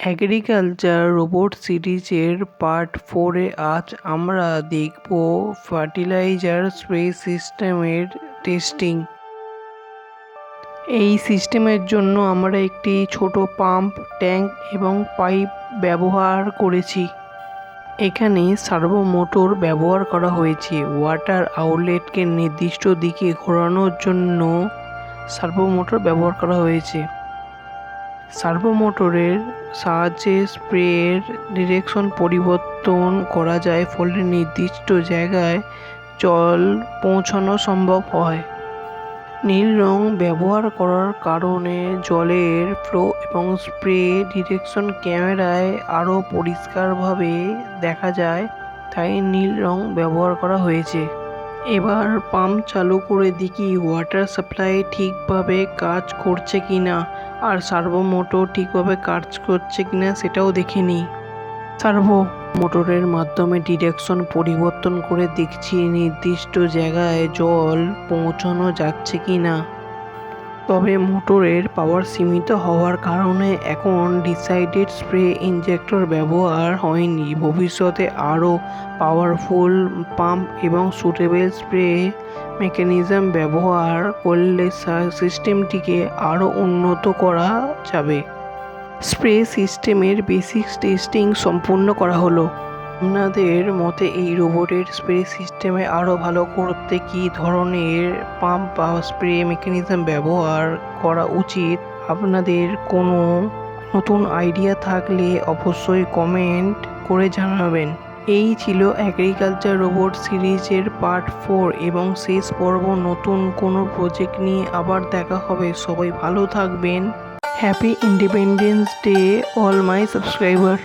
Agriculture robot সিরিজের part 4-এ আজ আমরা দেখব ফার্টিলাইজার স্প্রে সিস্টেমের টেস্টিং। এই সিস্টেমের জন্য আমরা একটি ছোট পাম্প, ট্যাঙ্ক এবং পাইপ ব্যবহার করেছি। এখানে সার্ভো মোটর ব্যবহার করা হয়েছে। ওয়াটার আউটলেটকে নির্দিষ্ট দিকে ঘোরানোর জন্য সার্ভো মোটর ব্যবহার করা হয়েছে। সার্ভো মোটরের সাহায্যে স্প্রের ডিরেকশন পরিবর্তন করা যায়, ফলে নির্দিষ্ট জায়গায় জল পৌঁছানো সম্ভব হয়। নীল রং ব্যবহার করার কারণে জলের ফ্লো এবং স্প্রে ডিরেকশন ক্যামেরায় আরও পরিষ্কারভাবে দেখা যায়, তাই নীল রং ব্যবহার করা হয়েছে। এবার পাম্প চালু করে দেখি ওয়াটার সাপ্লাই ঠিকভাবে কাজ করছে কিনা আর সার্ভো মোটর ঠিকভাবে কাজ করছে কিনা সেটাও দেখে নিই। সার্ভো মোটরের মাধ্যমে ডিরেকশন পরিবর্তন করে দেখছি নির্দিষ্ট জায়গায় জল পৌঁছানো যাচ্ছে কিনা। তবে মোটরের পাওয়ার সীমিত হওয়ার কারণে এখন ডিসাইডেড স্প্রে ইনজেক্টর ব্যবহার হয়নি। ভবিষ্যতে আরও পাওয়ারফুল পাম্প এবং সুটেবল স্প্রে মেকানিজম ব্যবহার করলে সিস্টেমটিকে আরও উন্নত করা যাবে। স্প্রে সিস্টেমের বেসিক টেস্টিং সম্পূর্ণ করা হলো। আপনাদের মতে এই রোবটের স্প্রে সিস্টেমে আরও ভালো করতে কী ধরনের পাম্প বা স্প্রে মেকানিজম ব্যবহার করা উচিত? আপনাদের কোনো নতুন আইডিয়া থাকলে অবশ্যই কমেন্ট করে জানাবেন। এই ছিল এগ্রিকালচার রোবট সিরিজের পার্ট 4 এবং শেষ পর্ব। নতুন কোনো প্রজেক্ট নিয়ে আবার দেখা হবে। সবাই ভালো থাকবেন। Happy independence day all my subscriber.